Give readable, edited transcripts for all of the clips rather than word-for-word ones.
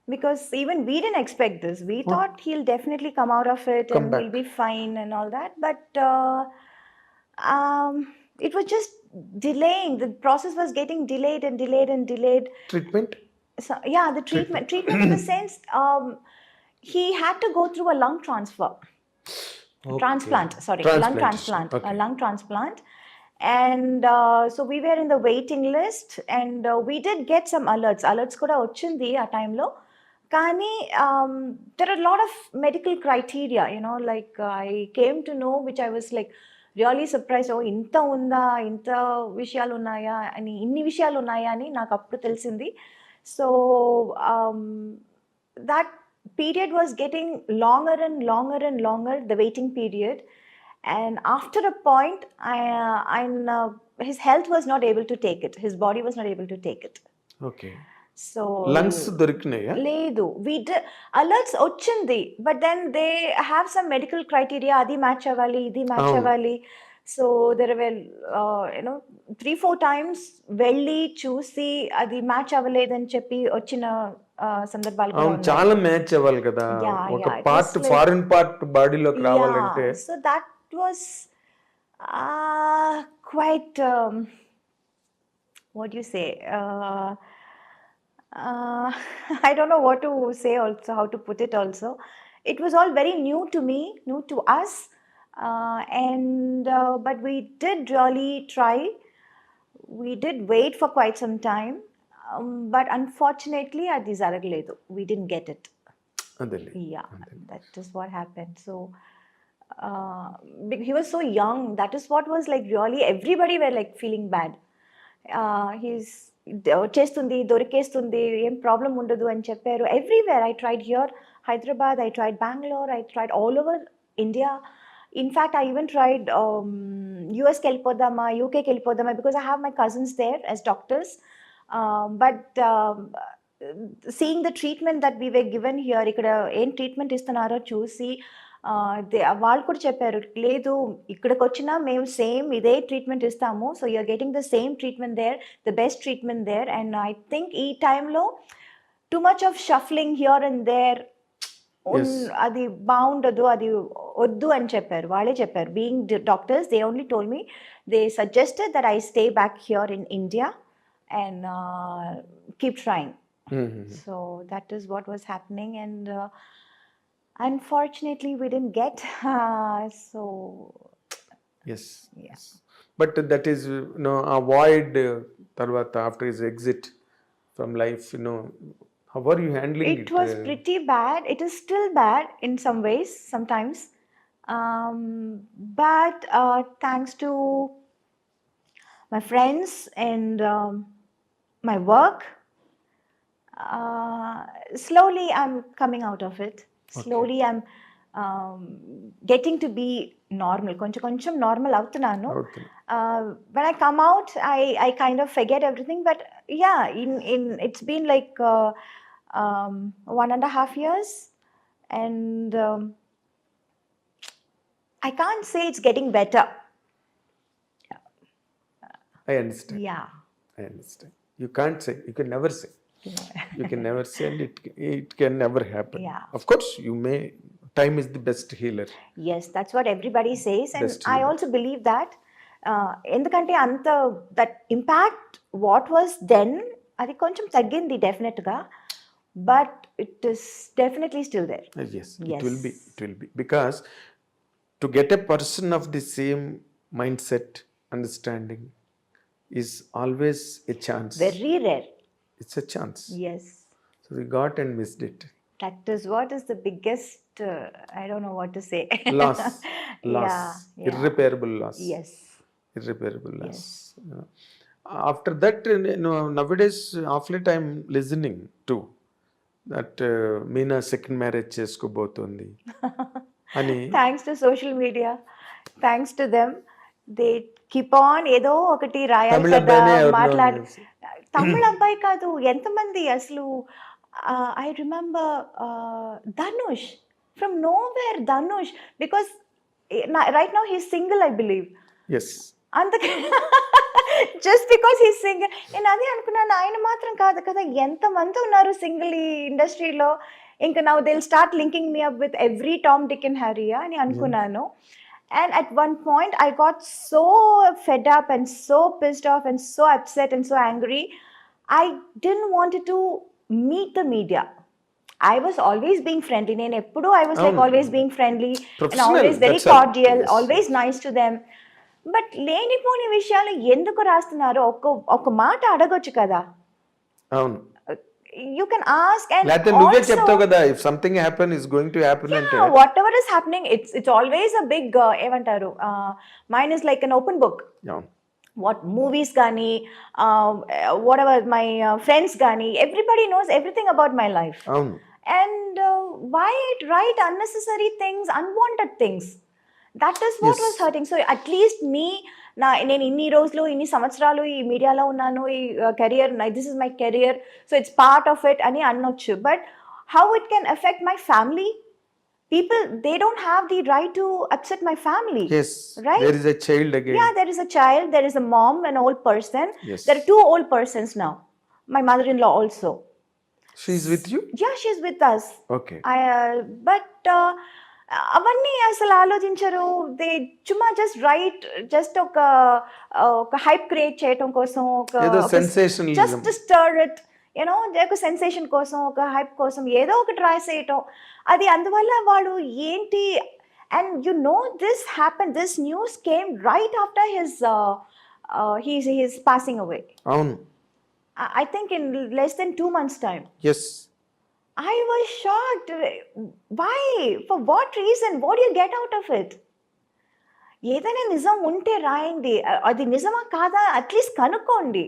because even we didn't expect this. We thought he'll definitely come out of it Come and he'll back. be fine and all that. But it was just delaying. The process was getting delayed and delayed and delayed. Treatment? So yeah, the treatment in the sense, he had to go through a lung transfer. Okay. Lung Transplantation. transplant, a Okay. lung transplant. And so we were in the waiting list, and we did get some alerts కూడా వచ్చింది ఆ టైంలో. కానీ there are a lot of medical criteria, like I came to know, which I was like really surprised. ఓ ఇంత ఉందా, ఇంత విషయాలు ఉన్నాయా అని, ఇన్ని విషయాలు ఉన్నాయా అని నాకు అప్పుడు తెలిసింది. So that period was getting longer and longer and longer, the waiting period. And after a point, his health was not able to take it. His body was not able to take it. Okay. So lungs దొరికినాయా? లేదు, we did alerts వచ్చింది, but then they have some medical criteria, అది match అవ్వాలి, ఇది match అవును. అవ్వాలి. So there well 3-4 times వెళ్ళి చూసి అది మ్యాచ్ అవ్వలేదని చెప్పి వచ్చిన సందర్భాలు కూడా అవును, ఉన్నాయి. చాలా మ్యాచ్ అవ్వాలి కదా. ఒక It part, was like, foreign part బాడీలోకి రావాలంటే. so that was quite what do you say, I don't know what to say also, how to put it also. It was all very new to me, new to us. And but we did really try. We did wait for quite some time. But unfortunately, అది జరగలేదు. We didn't get it. అదేలే. Yeah, that is what happened. So he was so young. That is what was like really, everybody were like feeling bad. He's వచ్చేస్తుంది, దొరికేస్తుంది, ఏం problem ఉండదు అని చెప్పారు. Everywhere I tried here, Hyderabad, I tried Bengaluru, I tried all over India. In fact I even tried యూఎస్కి వెళ్ళిపోదామా, యూకేకి వెళ్ళిపోదామా, because I have my cousins there as doctors. But seeing the treatment that we were given here, ఇక్కడ ఏం treatment ఇస్తున్నారో చూసి వాళ్ళు కూడా చెప్పారు, లేదు ఇక్కడికి వచ్చినా మేము సేమ్ ఇదే ట్రీట్మెంట్ ఇస్తాము, so you're getting the same treatment there, the best treatment there. And I think ఈ టైంలో too much of shuffling here and there అది బాగుండదు, అది వద్దు అని చెప్పారు, వాళ్ళే చెప్పారు. Being doctors, they only told me, they suggested that I stay back here in India and keep trying. So that is what was happening, and unfortunately we didn't get. So yes, yeah. yes. But that is, avoid తర్వాత after his exit from life, how are you handling it? It was pretty bad. It is still bad in some ways sometimes, but thanks to my friends and my work, slowly I'm coming out of it. Slowly I'm getting to be normal. కొంచెం normal అవుతున్నాను. Okay. When I come out, I kind of forget everything. But yeah, in it's been like 1.5 years, and I can't say it's getting better. I understand. Yeah. I understand. You can't say. You can never say. You can never say, and it can never happen. Yeah. Of course, you may. Time is the best healer. Yes, that's what everybody says, and Best I healer. also believe that. ఎందుకంటే అంత that impact what was then, అది కొంచెం తగ్గింది డెఫినెట్గా, but it is definitely still there. Yes, it will be. It will be, because to get a person of the same mindset, understanding, is always a chance. Very rare. It's a chance. Yes. So we got and missed it. That is what is the biggest, I don't know what to say. Loss. Yeah. Irreparable loss. Yes. Irreparable loss. After that, nowadays, of late I'm listening to that Meena second marriage చేసుకోబోతోంది అని. Thanks to social media, thanks to them, they keep on ఏదో ఒకటి రాయాలి తమిళ కదా, అబ్బాయినే ఎవరినో మాట్లాడి. తమిళ అబ్బాయి కాదు, ఎంతమంది అసలు. I remember Dhanush, from nowhere Dhanush, because right now he's single, I believe. Yes. అందుకే జస్ట్ బికాస్ హీ సింగిల్. నేను అదే అనుకున్నాను, ఆయన మాత్రం కాదు కదా, ఎంతమంది ఉన్నారు సింగిల్ ఈ ఇండస్ట్రీలో. ఇంకా now they will start linking me up with every Tom Dick and Harry అని అనుకున్నాను. And at one point I got so fed up and so pissed off and so upset and so angry. I didn't want to meet the media. I was always being friendly. నేను ఎప్పుడు I was like always being friendly and Professional, always very that's all. cordial, Yes. always nice to them. But లేనిపోని విషయాలు ఎందుకు రాస్తున్నారు? ఒక మాట అడగొచ్చు కదా. అవును, యూ కెన్ ఆస్క్. అండ్ లేకపోతే నువ్వే చెప్తావు కదా, if something happen is going to happen అంటే whatever is happening, it's always a big ఏమంటారు, mine is like an open book. అవును, what movies gani, whatever my friends gani, everybody knows everything about my life. అవును, And why write unnecessary things, unwanted things? That is what Yes. was hurting. So at least me, నేను ఇన్ని రోజులు ఇన్ని సంవత్సరాలు ఈ మీడియాలో ఉన్నాను, ఈ career, this is my career, so it's part of it అని అనొచ్చు. But how it can affect my family? People, they don't have the right to upset my family. yes, Right? there is a child again. Yeah, there is a child, there is a mom, an old person. Yes. There are two old persons now. My mother-in-law also. She's with you? Yeah, she's with us. Okay. But అవన్నీ అసలు ఆలోచించరు. They చుమ్మా just right, just ఒక hype create చేయటం కోసం, ఏదో sensationalism. Just stir it, you know, ఒక sensation కోసం, ఒక హైప్ కోసం ఏదో ఒకటి రాసేయటం. అది అందువల్ల వాళ్ళు ఏంటి. And you know this happen, this news came right after he's passing away. అవును, I think in less than 2 months' time. yes. I was shocked. Why? For what reason? What do you get out of it? ఏదైనా నిజం ఉంటే రాయండి, అది నిజమా కాదా at least కనుక్కోండి.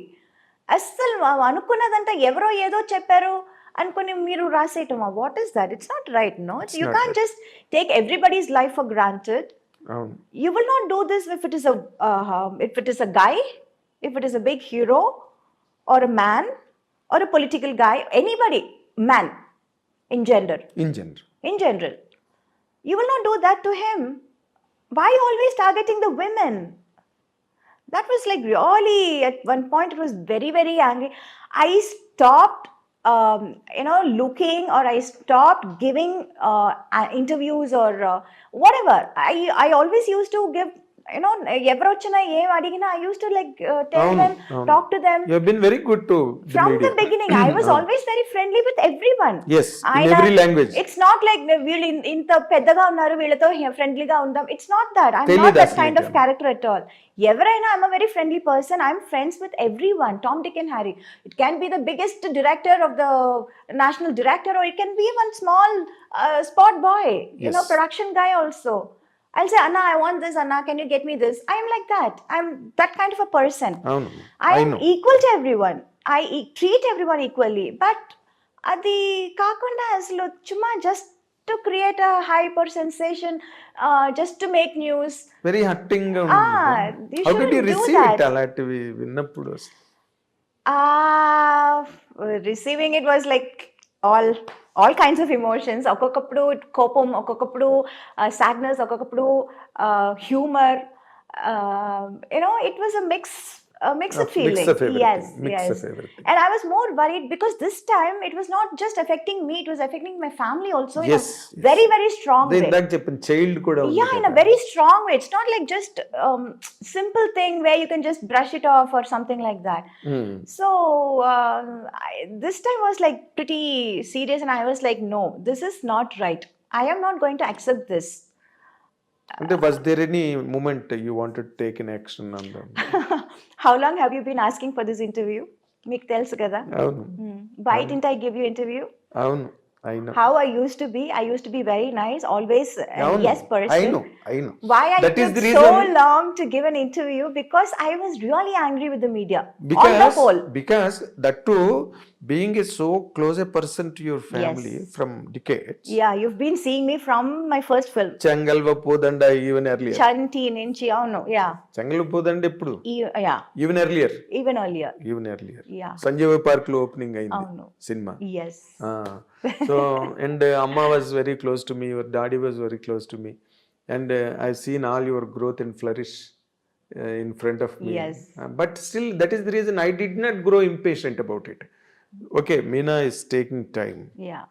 అస్సలు అనుకున్నదంతా ఎవరో ఏదో చెప్పారు అనుకుని మీరు రాసేయటమా? What is that? It's not right. No, you not can't right. Just take everybody's life for granted. అవును, You will not do this if it is a guy, if it is a big hero or a man or a political guy, anybody, man, in general. in general. You will not do that to him. Why always targeting the women? That was like really, at one point it was very, very angry. I stopped looking, or I stopped giving interviews or whatever. I always used to give, ఎవరు వచ్చినా ఏం అడిగినా I used to tell them, talk to them. You have been very good to the From media. the beginning, I was always very friendly with everyone. Yes, in every language. It's not like వీళ్ళు ఇంత పెద్దగా ఉన్నారు వీళ్ళతో ఫ్రెండ్లీగా ఉందాం. It's not that. I'm Tell not you that that's kind like of character at all. ఎవరైనా, I'm a very friendly person. I'm friends with everyone. Tom, Dick and Harry. It can be the biggest director of the national director, or it can be one small spot boy, Yes. production guy also. I'll say, Anna, I want this. Anna, can you get me this? I'm like that. I'm that kind of a person. అవును, I I am know. equal to everyone. I treat everyone equally. But అది కాకుండా అసలు చుమ్మా just to create a hype or sensation, just to make news. Very hurting గా Ah, ఉంది. you How did you shouldn't do receive that. it అలాంటివి విన్నప్పుడు? Receiving it was like all kinds of emotions. ఒక్కొక్కప్పుడు కోపం, ఒక్కొక్కప్పుడు sadness, ఒక్కొక్కప్పుడు humor. It was a mixed feeling. Mix of everything. Yes, Mix yes. of everything. And I was more worried because this time it was not just affecting me, it was affecting my family also in Yes, a yes. very, very strong అదే way. ఇందాక చెప్పిన child కూడా ఉంది Yeah, in a కదా. very strong way. It's not like just simple thing where you can just brush it off or something like that. Hmm. So this time was like pretty serious, and I was like, no, this is not right. I am not going to accept this. అంటే was there any moment you wanted to take an action on them? How long have you been asking for this interview? మీకు తెలుసు కదా. అవును, Why didn't I give you interview? అవును, I know. How I used to be. I used to be very nice, always a అవును, yes person. I know. Why I That is took the so reason. long to give an interview? Because I was really angry with the media. On the whole. Because that too, being a so close a person to your family from decades. Yeah, you've been seeing me from my first film. చెంగల్వ పూదండ even earlier. Chanti నుంచి అవును. Yeah. చెంగల్వ పూదండ ఎప్పుడు? Yeah. Even earlier. Even earlier. Yeah. Yeah. Sanjeeva park లో opening అయింది అవును. Cinema. Yes. So and Amma was very close to me, your daddy was very close to me, and I've seen all your growth and flourish in front of me. Yes. But still, that is the reason I did not grow impatient about it. Okay, Meena is taking time. Yeah.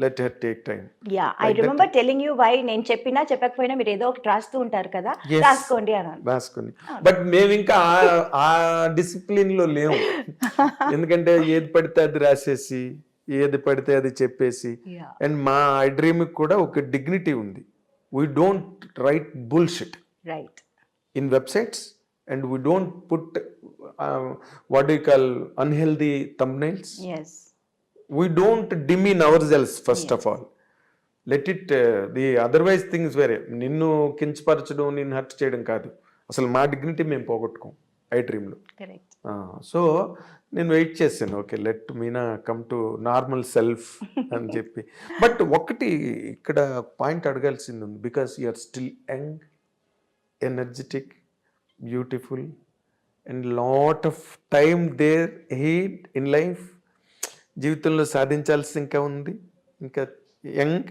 Let her take time. Yeah, I Like that. remember telling you why నేను చెప్పినా చెప్పకపోయినా మీరు ఏదో ఒకటి రాస్తూ ఉంటారు కదా, Yes. రాసుకోండి అన్నాను. రాసుకుని బట్ మేము ఇంకా ఆ డిసిప్లిన్ లో లేము. ఎందుకంటే ఏది పడితే అది రాసేసి ఏది పడితే అది చెప్పేసి. Yeah. అండ్ మా ఐ డ్రీమ్ కూడా ఒక డిగ్నిటీ ఉంది. We don't write bullshit Right. in websites, and we don't put what do you call unhealthy thumbnails. Yes. We don't demean ourselves first of all. Let it the otherwise things వేరే. నిన్ను కించపరచడం, నిన్ను hurt చేయడం కాదు. అసలు మా dignity మేము పోగొట్టుకోం ఐ డ్రీమ్లో. Correct. సో నేను వెయిట్ చేశాను, okay let Meena come to normal self అని చెప్పి. బట్ ఒకటి ఇక్కడ పాయింట్ అడగాల్సింది ఉంది. Because you are still young, energetic, beautiful, and lot of time there ahead in life. జీవితంలో సాధించాల్సి ఇంకా ఉంది, ఇంకా young.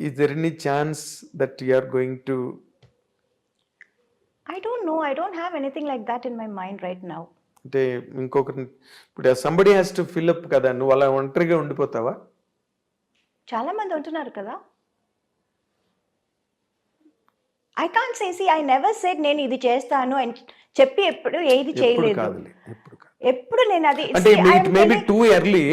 Is there any chance that you are going to? I don't know. I don't have anything like that in my mind right now. అంటే ఇంకొకరిని ఇప్పుడు somebody has to fill up కదా, నువ్వు అలా ఒంటరిగా ఉండిపోతావా? చాలా మంది ఉంటున్నారు కదా. I can't say, see I never said నేను ఇది చేస్తాను అని చెప్పి ఎప్పుడు ఏది ఎప్పుడు చేయలేదు. కాదులే, ఎప్పుడు కాదు. ఎప్పుడు నేను అది అంటే it may be too early,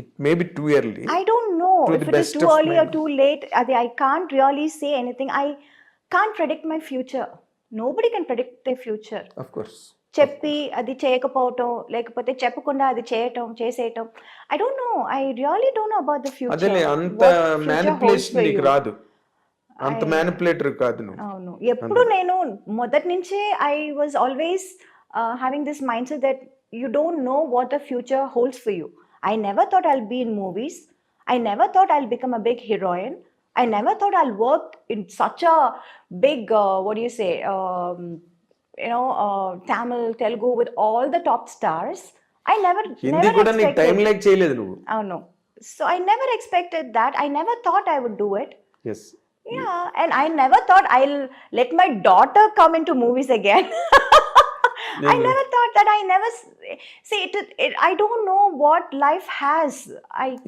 it may be too early. I don't know To if the it is best too of early my or too late. I can't really say anything. I can't predict my future. Nobody can predict their future. Of course. చెప్పి అది చేయకపోవటం, లేకపోతే చెప్పకుండా అది చేసేయటం. I don't know. I really don't know about the future. అదేలే, అంత What future holds manipulation for నీకు you. రాదు, అంత మ్యానిపులేటర్ కాదు నువ్వు. అవును. ఎప్పుడు నేను మొదటి నుంచే I was always having this mind set that you don't know what the future holds for you. I never thought I'll be in movies. I never thought I'll become a big heroine. I never thought I'll work in such a big, what do you say, Tamil, Telugu with all the top stars. I never Hindi కూడా నీకు time expected. Like చేయలేదు నువ్వు. Oh no. So I never expected that. I never thought I would do it. Yes. Yeah, and I never thought I'll let my daughter come into movies again. I never thought that. I never see it. I don't know what life has.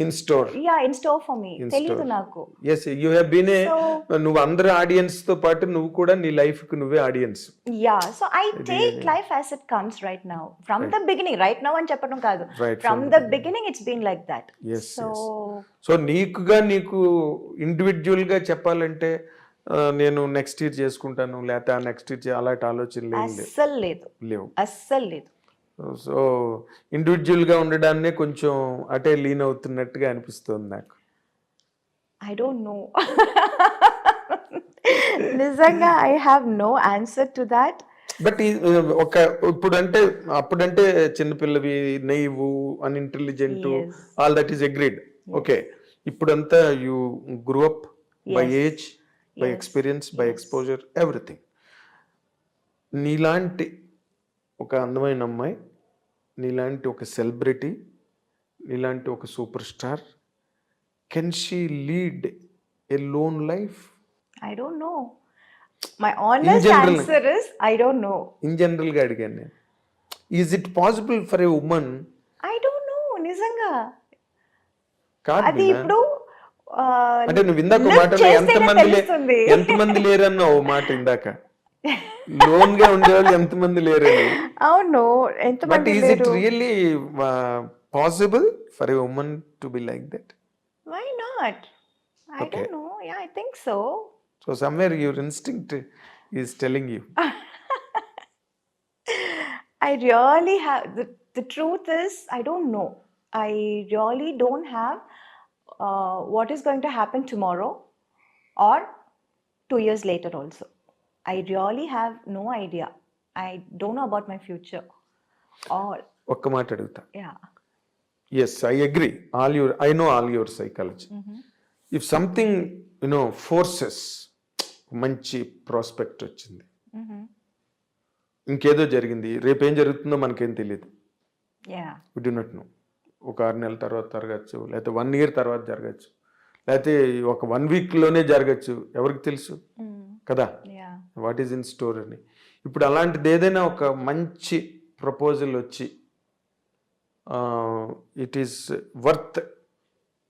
In store. In store for me. In తెలీదు store. నాకు. Yes, you have been a, So నువ్వు అందరు audience తో పాటు నువ్వు కూడా నీ life కి నువ్వే audience. yeah, so I take life as it comes right now. From the beginning, right now అని చెప్పడం కాదు. Right From the beginning, it's been like that. Yes, So so నీకు ఇండివిజువల్ గా చెప్పాలంటే నేను నెక్స్ట్ ఇయర్ చేసుకుంటాను, లేకపోతే ఆ నెక్స్ట్ ఇయర్ అలాంటి ఆలోచనలు ఏం అస్సలు లేదు. లేవు. అస్సలు లేదు. సో ఇండివిజువల్ గా ఉండడాన్నే కొంచెం అటే లీన్ అవుతున్నట్టుగా అనిపిస్తుంది నాకు. I don't know. నిజంగా I have no answer to that. But ఒక అప్పుడంటే చిన్నపిల్లవి, naive, unintelligent, Yes. All that is agreed. Okay, ఇప్పుడంతా you grew up by Yes. Age, by Yes. Experience, by exposure, everything. నీలాంటి ఒక అందమైన అమ్మాయి, నీలాంటి ఒక సెలబ్రిటీ, నీలాంటి ఒక super star, can she lead a lone life? I don't know. My honest general. answer is I don't know. In జనరల్గా అడిగాను నేను. Is it possible for a women? I don't know. నిజంగా కాదు అది మీనా. ఇప్పుడు అంటే నువ్వు ఇందాక look మాట చేస్తేనే తెలుస్తుంది. ఎంతమంది లేరన్న ఓ మాట ఇందాక, లోన్ గా ఉండేవాళ్ళు ఎంతమంది లేరని. అవును, బట్ ఎంతమంది ఈజ్ ఇట్ లేరు. Really possible for a women to be like that? Why not? I Okay. don't know. Yeah, I think so. So somewhere your instinct is telling you. I really have the truth is I don't know. I really don't have what is going to happen tomorrow or 2 years later also. I really have no idea. I don't know about my future. Or ఒక్క మాట అడుగుతా. yeah. Yes, I agree. I know all your psychology. If something forces, మంచి prospect వచ్చింది, Mm-hmm. ఇంకేదో జరిగింది, రేపేం జరుగుతుందో మనకేం తెలియదు. Yeah. We do not know. ఒక 6 నెలల తర్వాత జరగచ్చు, లేకపోతే 1 year తర్వాత జరగచ్చు, లేకపోతే ఒక 1 weekలోనే జరగచ్చు, ఎవరికి తెలుసు Mm. కదా. Yeah. What is in store అని. ఇప్పుడు అలాంటిది ఏదైనా ఒక మంచి ప్రపోజల్ వచ్చి ఇట్ ఈస్ వర్త్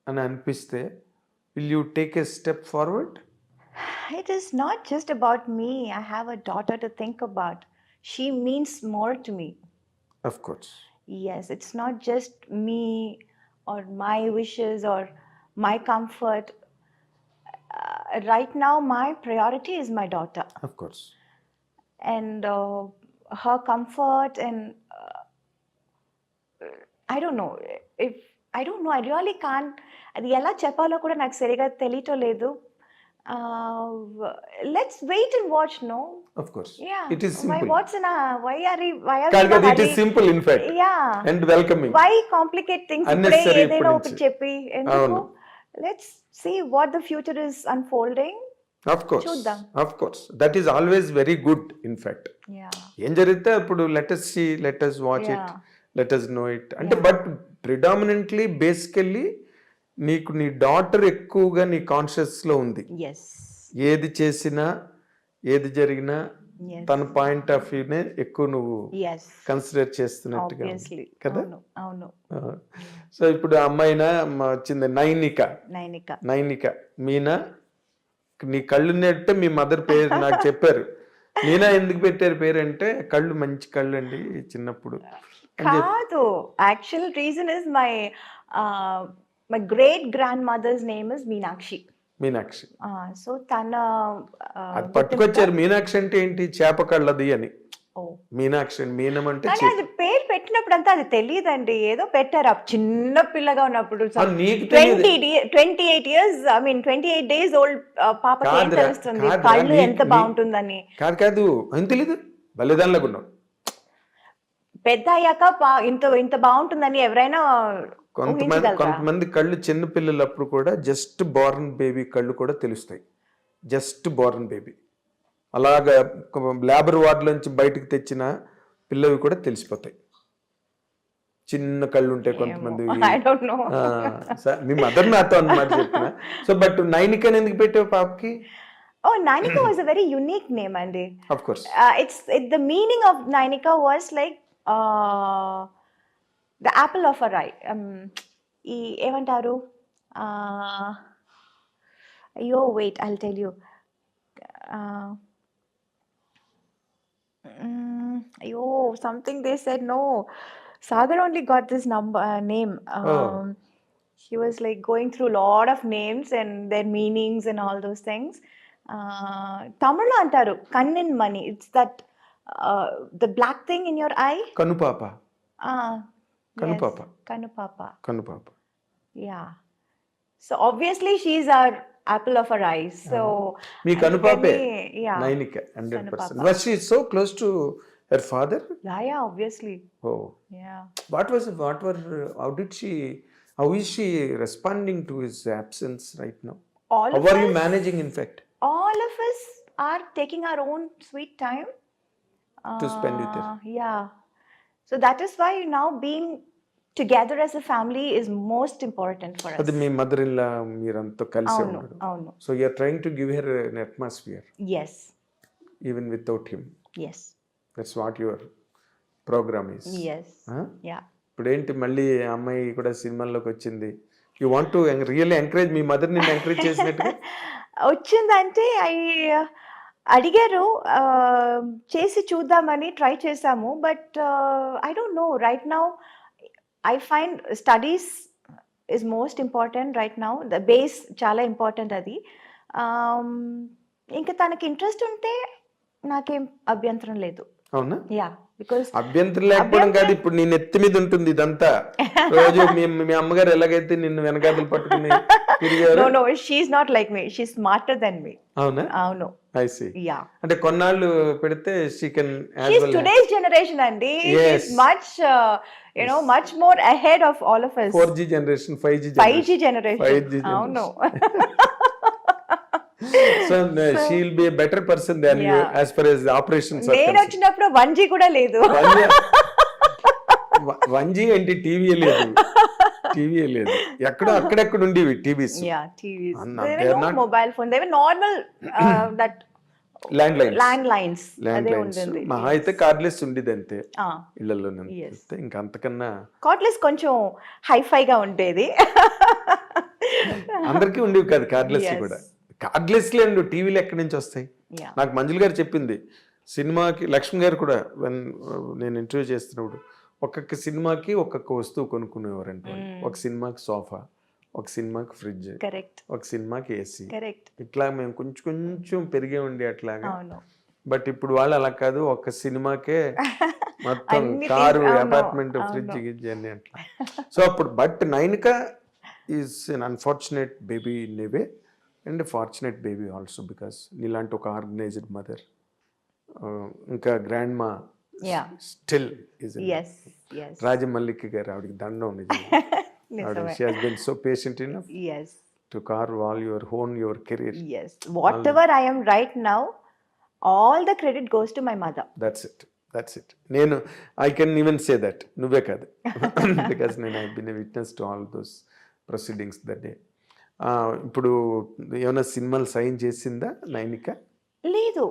అని అనిపిస్తే will you take a step forward? It is not just about me. I have a daughter to think about. She means more to me. Of course. Yes, it's not just me or my wishes or my comfort. Right now, my priority is my daughter Of course. and her comfort. And I don't know. I really can't. అది ఎలా చెప్పాలో కూడా నాకు సరిగా తెలియటం లేదు. Let's wait and watch, no? Of course. Yeah. It is simple. Why are we Kalgadi, it hurry? is simple in fact. Yeah. And welcoming. Why complicate things? Unnecessary ఏదైనా ఇప్పుడు ఒకటి నుంచి. చెప్పి ఎందుకు? అవును. Let's see what the future is unfolding. Of course. చూద్దాం. Of course. That is always very good in fact. Yeah. ఏం జరిగితే అప్పుడు let us see, let us watch it, Yeah. let us know it. అంటే but predominantly basically నీకు నీ daughter ఎక్కువగా నీ కాన్షియస్లో ఉంది. Yes. ఏది చేసినా ఏది జరిగినా Yes. తన పాయింట్ ఆఫ్ వ్యూనే ఎక్కువ నువ్వు Yes. కన్సిడర్ చేస్తున్నట్టుగా ఉంది. Obviously. కదా? అవును. సో ఇప్పుడు ఆ అమ్మాయినా వచ్చింది నైనిక మీనా, నీ కళ్ళు నెట్టే మీ మదర్ పేరు నాకు చెప్పారు. మీనా ఎందుకు పెట్టారు పేరు అంటే కళ్ళు మంచి కళ్ళు అండి చిన్నప్పుడు. కాదు, actual reason is my great grand mother's name is Meenakshi. So తన అది పట్టుకొచ్చారు. మీనాక్షి అంటే ఏంటి? చేప కళ్ళది అని. మీనాక్షి మీనం అంటే కానీ అది పేరు పెట్టినప్పుడు అంతా అది తెలియదండి, ఏదో పెట్టారు చిన్న పిల్లగా ఉన్నప్పుడు. 28 years, I mean 28 days old పాపకి ఏం తెలుస్తుంది కళ్ళు ఎంత బాగుంటుందని? కాదు అని తెలీదు. బలిదానిలాగా ఉన్నావు. పెద్ద అయ్యాక ఇంత బాగుంటుందని ఎవరైనా కొంతమంది కళ్ళు చిన్న పిల్లలప్పుడు కూడా జస్ట్ బోర్న్ బేబీ కళ్ళు కూడా తెలుస్తాయి. జస్ట్ బోర్న్ బేబీ అలాగా లేబర్ వార్డులోంచి బయటకు తెచ్చిన పిల్లవి కూడా తెలిసిపోతాయి. చిన్న కళ్ళు ఉంటాయి కొంతమంది. మీ మదర్ నాతో అన్నమాట చెప్పిన. సో బట్ నైనిక ఎందుకు పెట్టావు పాపకి? Oh, Nainika was a very unique name, Andy. Of course. The meaning of Nainika was like the apple of her eye. ఏమంటారు? అయ్యో wait, I'll tell you. అయ్యో something they said. No, Sagar only got this name. He was like going through a lot of names and their meanings and all those things. Tamil antaru kannin mani. It's that the black thing in your eye. Kanupapa. Kanupapa. Yes, Kanupapa. Yeah. So obviously she's our apple of her eyes. So me Kanupape. Yeah. Nainika 100%. Was she so close to her father? Yeah, obviously. Oh. Yeah. How is she responding to his absence right now? How are you managing in fact? All of us are taking our own sweet time to spend with her. Yeah. So that is why now being together as a family is most important for us. Adi mee mother-in-law meeranto kalisi unnaru. Avunu. So you are trying to give her an atmosphere. Yes. Even without him. Yes. That's what your program is. Yes. Huh? Yeah. ఇప్పుడు ఏంటి మళ్ళీ అమ్మాయి కూడా సినిమాల్లోకి వచ్చింది. You want to really encourage me mother నిన్ను encourage చేసినట్టుగా వచ్చిందంటే అడిగారు, చేసి చూద్దామని ట్రై చేసాము. But I don't know right now. I find studies is most important right now. The base చాలా ఇంపార్టెంట్ అది. ఇంకా తనకి ఇంట్రెస్ట్ ఉంటే నాకేం అభ్యంతరం లేదు. అవునా? యా, బికాజ్ అభ్యంతరం లేకపోవడం కాదు, ఇప్పుడు నీ నెత్తి మీద ఉంటుంది ఇదంతా. రోజు మీ అమ్మగారు ఎలాగైతే నిన్ను వెనకాతలు పట్టుకుని తిరిగారు. No, she's not like me, she's smarter than me. అవునా? అవును. I see. యా, అంటే కొన్నాళ్ళు పెడితే she can she's today's generation అండి. She's much much more ahead of all of us. 4G generation, 5G generation. అవును. So she will be a better person than you as far as the operations are concerned. నేను వచ్చినప్పుడు 1G కూడా లేదు. 1G అంటే TV లేదు. అక్కడెక్కడ ఉండేవి TVs. Yeah, TVs. There were no mobile phone. They were normal that land lines land lines land అదే lines ఉంటుంది. మహా అయితే కార్డ్లెస్ ఉండేది అంతే Ah, ఇళ్లలో yes. ఇంకా అంతకన్నా కార్డ్లెస్ కొంచెం హైఫైగా ఉండేది. అందరికీ ఉండేవి కాదు కార్డ్లెస్ Yes. కూడా. కార్డ్లెస్లే అండి టీవీలు ఎక్కడి నుంచి వస్తాయి. Yeah. నాకు మంజుల గారు చెప్పింది సినిమాకి, లక్ష్మి గారు కూడా నేను ఇంటర్వ్యూ చేస్తున్నప్పుడు ఒక్కొక్క సినిమాకి ఒక్కొక్క వస్తువు కొనుక్కునేవారంట వాళ్ళు. ఒక సినిమాకి సోఫా, ఒక సినిమాకి ఫ్రిడ్జ్, కరెక్ట్, ఒక సినిమాకి ఏసీ, కరెక్ట్. ఇట్లా మేము కొంచెం కొంచెం పెరిగే ఉండి అట్లాగా. అవును. బట్ ఇప్పుడు వాళ్ళు అలా కాదు, ఒక సినిమాకే మొత్తం అన్ని కారు, అవును, అపార్ట్మెంట్, అవును. ఫ్రిడ్జ్ గిడ్జ్ అన్ని అట్లా. సో అప్పుడు but Nainika is an unfortunate baby in a way and fortunate baby also because నీలాంటి ఒక ఆర్గనైజ్డ్ మదర్, ఇంకా grandma Yeah. Still is Yes, yes. Rajamallika garu, ఆవిడకి దండం నిజంగా. ఆవిడ నిజమే. She has been so patient enough Yes, to carve all your own your career. yes. Whatever I am right now, all the credit goes to my mother. That's it. నేను I can even say that, నువ్వే కాదు, because నేను I been a witness to all those proceedings that day. ఇప్పుడు ఏమైనా సినిమాలు sign చేసిందా నైనిక? లేదు,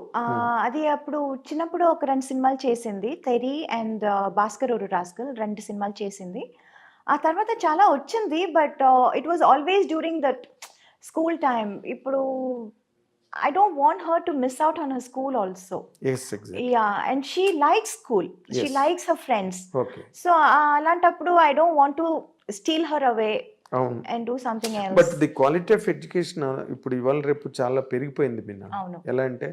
అది అప్పుడు చిన్నప్పుడు ఒక 2 సినిమాలు చేసింది. తెరి అండ్ భాస్కర్ ఓరు రాస్కల్ 2 సినిమాలు చేసింది. ఆ తర్వాత చాలా వచ్చింది, but it was always during that school time. ఇప్పుడు I don't want her to miss out on her school also. Yes, exactly. Yeah, and she likes school. She Yes. likes her friends. Okay. So అలాంటప్పుడు I don't want to steal her away అవును. and do something else. But the quality of education ఇప్పుడు ఇవాళ రేపు చాలా పెరిగిపోయింది మీనా. అవును. ఎలా అంటే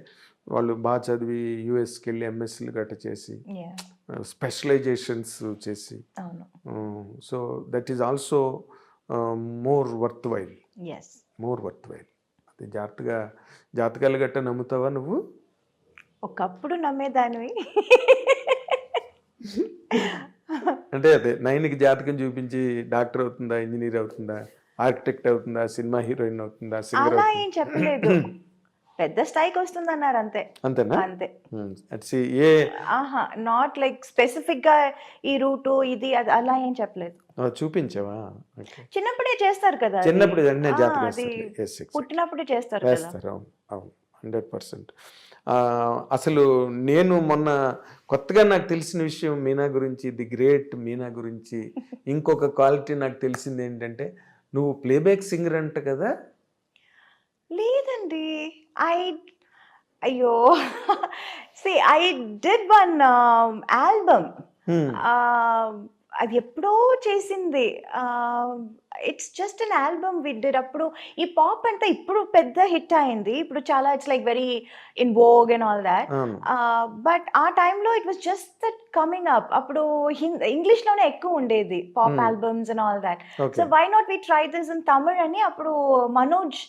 వాళ్ళు బాగా చదివి యూఎస్కి వెళ్ళి ఎంఎస్సీలు గట్ట చేసి Yeah. స్పెషలైజేషన్స్ చేసి, అవును. So that is also more worth while. Yes. More worth while. అది జాతకాలు గట్ట నమ్ముతావా నువ్వు? ఒకప్పుడు నమ్మేదానివి. అంటే అదే నైన్కి జాతకం చూపించి డాక్టర్ అవుతుందా, ఇంజనీర్ అవుతుందా, ఆర్కిటెక్ట్ అవుతుందా, సినిమా హీరోయిన్ అవుతుందా, సింగర్ అలా అవుతుందా? ఏం చెప్పలేదు. పెద్ద స్థాయికి వస్తుందన్నారు అంతే. అంతేనా? అంతే. అట్సి ఏ ఆహా, నాట్ లైక్ స్పెసిఫిక్ గా ఈ రూటు ఇది అది అలా ఏం చెప్పలేదు. చూపించావా? ఓకే. చిన్నప్పుడే చేస్తారు కదా అది. చిన్నప్పుడు అన్నీ ఆ, జాతకం అది వేస్తారు. Yes, exactly. పుట్టినప్పుడే చేస్తారు కదా. వేస్తారు. అవును, అవును, 100%. అసలు నేను మొన్న కొత్తగా నాకు తెలిసిన విషయం మీనా గురించి, ది గ్రేట్ మీనా గురించి ఇంకొక క్వాలిటీ నాకు తెలిసింది ఏంటంటే, నువ్వు ప్లేబ్యాక్ సింగర్ అంట కదా? లేదండి, అయ్యో, ఐ డిడ్ వన్ ఆల్బమ్. అది ఎప్పుడో చేసింది. It's just an album we did. అప్పుడు ఈ పాప్ అంతా ఇప్పుడు పెద్ద హిట్ అయింది. ఇప్పుడు చాలా it's like very in vogue and all that. అవును. బట్ ఆ టైంలో it was just that coming up. అప్పుడు ఇంగ్లీష్లోనే ఎక్కువ ఉండేది pop albums and all that. Okay. So why not we try this in Tamil అని అప్పుడు మనోజ్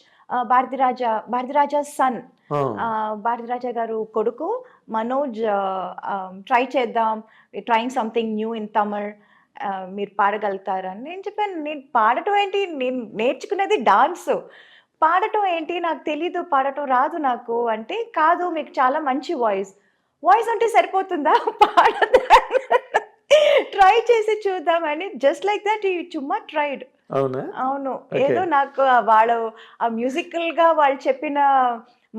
భారతిరాజా సన్, భారతిరాజా గారు కొడుకు మనోజ్ ట్రై చేద్దాం, trying something new in Tamil, మీరు పాడగలుగుతారని నేను చెప్పాను. నేను పాడటం ఏంటి, నేను నేర్చుకునేది డాన్స్, పాడటం ఏంటి నాకు తెలీదు, పాడటం రాదు నాకు అంటే, కాదు మీకు చాలా మంచి వాయిస్ అంటే సరిపోతుందా, పాడదా, ట్రై చేసి చూద్దామని జస్ట్ లైక్ దట్ చుమ్మా ట్రైడ్. అవునా? అవును. Okay. ఏదో నాకు వాళ్ళు ఆ మ్యూజికల్ గా వాళ్ళు చెప్పిన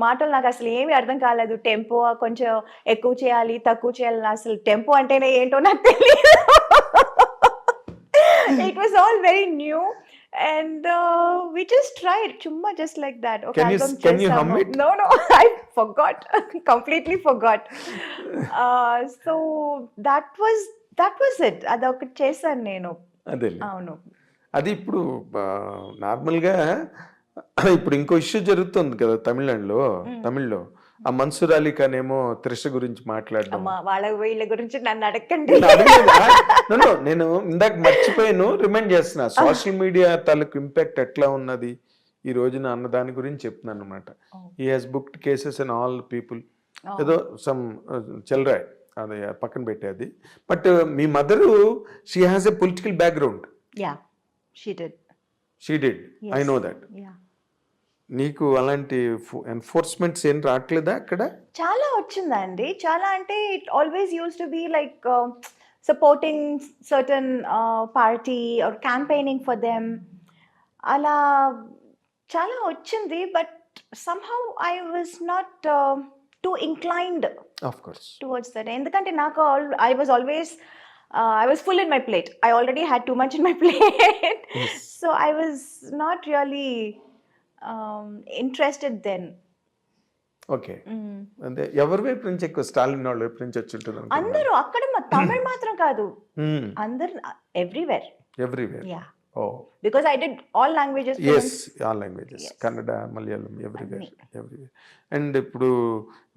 మాటలు నాకు అసలు ఏమీ అర్థం కాలేదు. టెంపో కొంచెం ఎక్కువ చేయాలి, తక్కువ చేయాలి, అసలు టెంపో అంటేనే ఏంటో నాకు తెలియదు. It was all very new and we just tried chumma just like that. Okay, Can you hum it? No, I forgot. Completely forgot. So that was it. adokati chesanu nenu. అదే. అవును. అది ఇప్పుడు నార్మల్గా ఇప్పుడు ఇంకో ఇష్యూ జరుగుతుంది కదా తమిళ్లో. ఆ మన్సూర్ అలీ ఖాన్ ఏమో త్రిష గురించి మాట్లాడడం. అమ్మా, వీళ్ళ గురించి నన్ను అడగండి. నేను ఇందాక మర్చిపోయాను, రిమైండ్ చేస్తున్నా. సోషల్ మీడియా తాలూకు ఇంపాక్ట్ ఎట్లా ఉన్నది ఈ రోజున అన్న దాని గురించి చెప్తున్నాను అనమాట. He has booked cases and all people, ఏదో సమ్ చెల్రాయ్, అది పక్కన పెట్టేది. But me mother, she has a political background. Yeah, she did. I know that. నీకు అలాంటి ఎన్ఫోర్స్మెంట్స్ ఏం రావట్లేదా అక్కడ? చాలా వచ్చిందండి. చాలా అంటే it always use to be like supporting certain party or campaigning for them, అలా చాలా వచ్చింది. But somehow I was not too inclined of course. towards that. ఎందుకంటే నాకు I was full in my plate. I already had too much in my plate. Yes. So I was not really interested then. Okay. అంటే ఎవరి వైపు నుంచి ఎక్కువ స్టాలిన్ వాళ్ళ వైపు నుంచి వచ్చి ఉంటుంది అందరూ అక్కడ తమిళ్ మాత్రం కాదు, అందరు everywhere. Everywhere. Yeah, oh because I did all languages. Yes, all languages, Kannada, Malayalam, everywhere. And ఇప్పుడు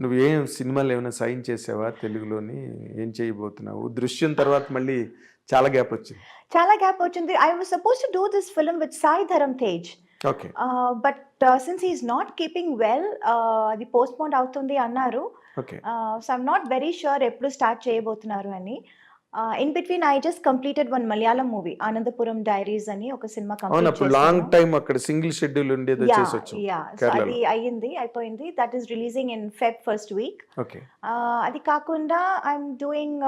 నువ్వు ఏం సినిమాలు ఏమైనా సైన్ చేసావా తెలుగులోని? ఏం చేయబోతున్నావు? దృశ్యం తర్వాత మళ్ళీ చాలా గ్యాప్ వచ్చింది. చాలా గ్యాప్ వచ్చింది. I was suppose to do this film with Sai Dharam Tej. Okay. But since he's not keeping well, అది పోస్ట్ పోన్ అవుతుంది అన్నారు. Okay. So I'm not very sure ఎప్పుడు స్టార్ట్ చేయబోతున్నారు అని. In between I just completed one Malayalam movie, Anandapuram diaries అని ఒక సినిమా complete long time అక్కడ సింగిల్ షెడ్యూల్ ఉండేది చేసొచ్చు. అది అయిపోయింది. That is releasing in Feb first week. Okay. అది కాకుండా I'm doing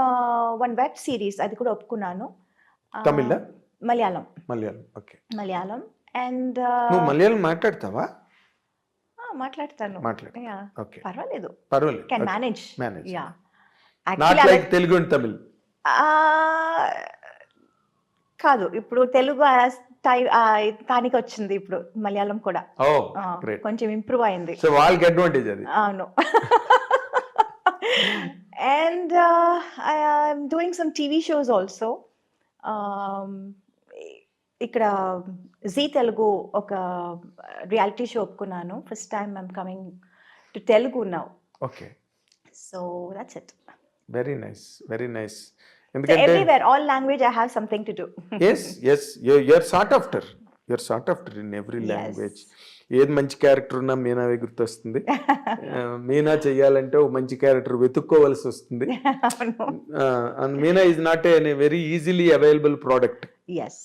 one web series, అది కూడా ఒప్పుకున్నాను. తమిళ? మలయాళం. మలయాళం. ఓకే. మలయాళం. అండ్ నువ్వు మలయాళం మాట్లాడతావా? మాట్లాడతాను. ఓకే, పర్వాలేదు. Can manage. Yeah, not like Telugu and Tamil కాదు, ఇప్పుడు తెలుగు తానికి వచ్చింది, ఇప్పుడు మలయాళం కూడా కొంచెం ఇంప్రూవ్ అయింది. సో వాళ్ళకి అడ్వాంటేజ్ అది. అవును. And I'm doing some TV shows also. ఇక్కడ జీ తెలుగు ఒక రియాలిటీ షో ఒప్పుకున్నాను. First time I'm coming to Telugu now. Okay. So that's it. Very nice, very nice. So everywhere, all language, I have something to do. yes, you're sought after in every language. ఏది మంచి character ఉన్నా మీనావే గుర్తొస్తుంది. మీనా చెయ్యాలంటే ఒక మంచి character వెతుక్కోవాల్సి వస్తుంది. And Meena is not a very easily available product. Yes.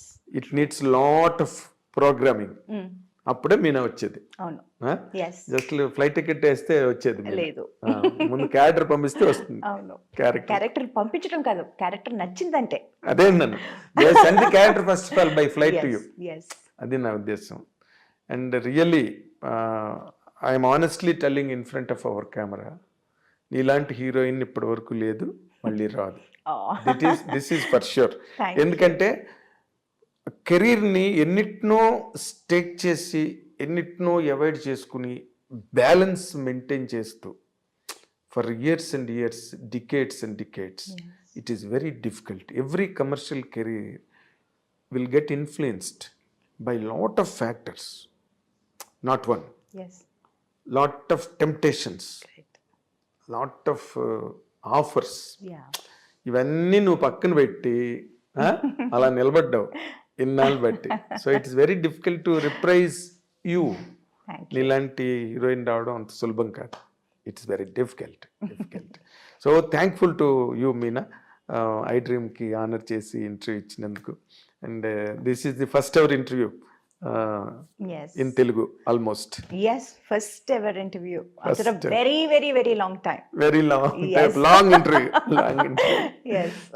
It needs lot of programming. అప్పుడే మీనా వచ్చేది. అవును. జస్ట్ ఫ్లైట్ టికెట్ వేస్తే వచ్చేది లేదు, ముందు క్యారెక్టర్ పంపిస్తే వస్తుంది. అవును. క్యారెక్టర్ పంపించడం కాదు, క్యారెక్టర్ నచ్చిందంటే. అదే నన్ను send the character first of all by flight to you. అది నా ఉద్దేశం. And really I'm honestly telling in front of our camera, నీలాంటి హీరోయిన్ ఇప్పటి వరకు లేదు, మళ్ళీ రాదు. This is for sure. ఎందుకంటే కెరీర్ని ఎన్నిటినో స్టేక్ చేసి ఎన్నిటినో అవాయిడ్ చేసుకుని బ్యాలెన్స్ మెయింటైన్ చేస్తూ for years and years, decades and decades, it is very difficult. Every commercial career will get influenced by lot of factors, not one. Lot of temptations, lot of offers. ఇవన్నీ నువ్వు పక్కన పెట్టి అలా నిలబడ్డావు ఇన్నాళ్ళు బట్టి. So it's very difficult to reprise you. నీలాంటి heroine రావడం అంత సులభం కాదు. It's very difficult. So thankful to you Meena, I డ్రీమ్కి ఆనర్ చేసి ఇంటర్వ్యూ ఇచ్చినందుకు. And this is the first our interview in Telugu almost. Yes, first ever interview after a very long time. Very long time. Long interview. Yes.